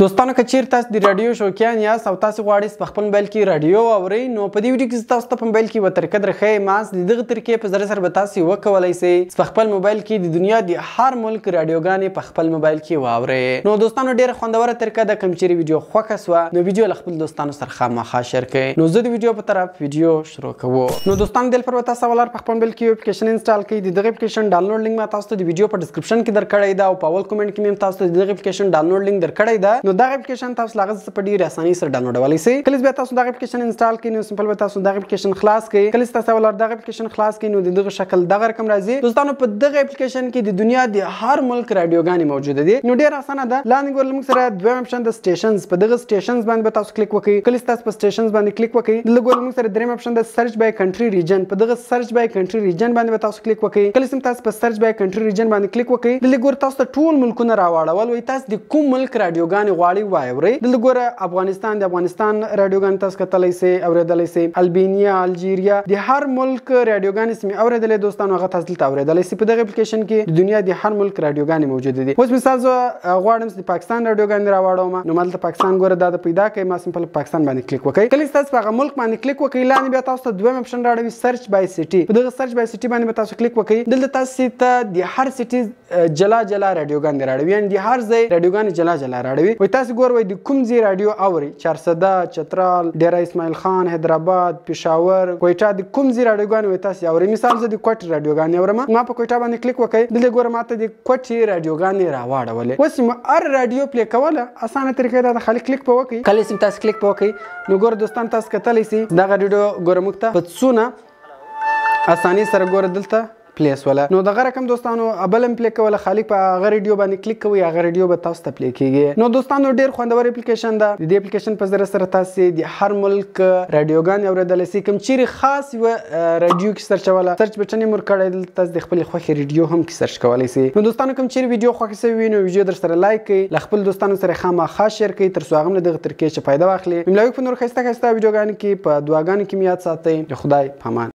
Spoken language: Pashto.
دوستانو که چیرته تاسو د رادیو شوقیان یاست او تاسو غواړئ په خپل موبایل کې رادیو واورئ نو په دې ویډیو کې تاسو ته په موبایل کې یوه طریقه درښیم ماست د دغه طریقې په ذریعه سره به تاسو وکولی شئ په خپل موبایل کې د دنیا د هر ملک رادیوګانې په خپل موبایل کې واورئ نو دوستانو ډېره خوندوره طریقه ده کوم چیرې ویډیو خوښه سوه نو ویډیو له خپل دوستانو سره خامخا شیر کړئ نو زه د ویډیو په طرف ویډیو شروع کوو نو دوستانو دلته به تاسو اول په خپل موبایل کې یو اپلیکیشن انسټال کړئ د دغه اپلیکیشن ډاونلوډ لینک ما تاسو ته د ویډیو په ډسکرپشن کې درکړی ده او په اول کومنټ کې مې تاسو ته د دغه اپلیکیشن ډاونلوډ لینک درکړی ده نو دغه اپلیکیشن تاسو لاغه په ډیره اسانۍ سره ډاونلوډولی شئ کله چې تاسو دغه اپلیکیشن انسټال کړئ نو سمپل به تاسو دغه اپلیکیشن خلاص کړئ کله چې تاسو ولر دغه اپلیکیشن خلاص کړئ نو د دغه شکل دغه رقم راځي دوستانو په دغه اپلیکیشن کې د دنیا د هر ملک رادیوګانې موجوده دي نو ډیره اسانه ده لاندې ګورل موږ سره دویم اپشن د سټیشنز په دغه سټیشنز باندې به تاسو کلیک وکړئ کله چې تاسو په سټیشنز باندې کلیک وکړئ دلته ګورل موږ سره دریم اپشن د سرچ بای کنټری ریجن په دغه سرچ بای کنټری ریجن باندې به تاسو کلیک وکړئ کله چې تاسو په سرچ بای کنټری ریجن باندې کلیک وکړئ دلته ګور تاسو ته ټول ملکونه راوړول وي تاسو د کوم ملک رادیوګانې غواړئ واورئ دلته ګوره افغانستان د افغانستان رادیوګان تاسو کتلی سئ اوریدلی سئ البینیا الجیریا د هر ملک رادیوګانې چې مې اوریدلې دوستانو هغه تاسو دلته اوریدلی سئ په دغه اپلیکیشن کې د دنیا د هر ملک رادیوګانې موجوده دي اوس مثال زه غواړم چې د پاکستان رادیوګانې راوړم نو ما دلته پاکستان ګوره دا د پیدا کوي ما سمپل پاکستان باندې کلیک وکړئ کله چې تاسو په هغه ملک باندې کلیک وکړئ لاندې بیا تاسو ته دویم اپشن راوړي سرچ بای سټي په دغه سرچ بای سټي باندې به تاسو کلیک وکړئ دلته تاسو ته د هر سټي جلا جلا رادیوګانې راوړي یعنې د هر ځای رادیوګانې جلا جلا راوړي وایي تاسو ګور وایي د کوم ځای رادیو اوري چارسده چترال ډیره اسماعیل خان حیدرآباد پېښور کویټه د کوم ځای رادیوګانې وایي تاسو اورئ مثال زه د کوټې رادیوګانې اورم ما په کویټه باندې کلیک وکړئ دلته ګوره ماته د کوټې رادیوګانې راواړولې اوس چې هر رادیو پلی کوله اسانه طریقه ده خالي کلیک په وکړئ کله چې تاسو کلیک په وکړئ نو ګوره دوستان تاسو کتلی سئ دغه رادیو ګوره موږ ته په څونه اسانۍ سره ګوره دلته پلیس ولا نو دغه رقم دوستانو ابل هم پلی کوله خالی په هغه ریډیو باندې کلیک کوئ هغه ریډیو به تاسو ته پلی کیږي نو دوستانو ډیر خوندور اپلیکیشن ده د دې اپلیکیشن په ذریعه سره تاسو د هر ملک رادیوګانې اوریدلی سئ کوم چیرې خاص یوه رادیو کې سرچوله سرچ بټن یې مور کړی دلته تاسو د خپلې خوښې ریډیو هم کې سرچ کولی سئ نو دوستانو کوم چیرې ویډیو خوښه سوي وي نو ویډیو در سره لایک کړئ له خپل دوستانو سره خامخا شیر کړئ تر څو هغه هم له دغه طریقې څخه فایده واخلي مملاوي په نور ښایسته ښایسته ویډیوګانو کې په دعاګانو کې مې یاد ساتئ د خدای په امان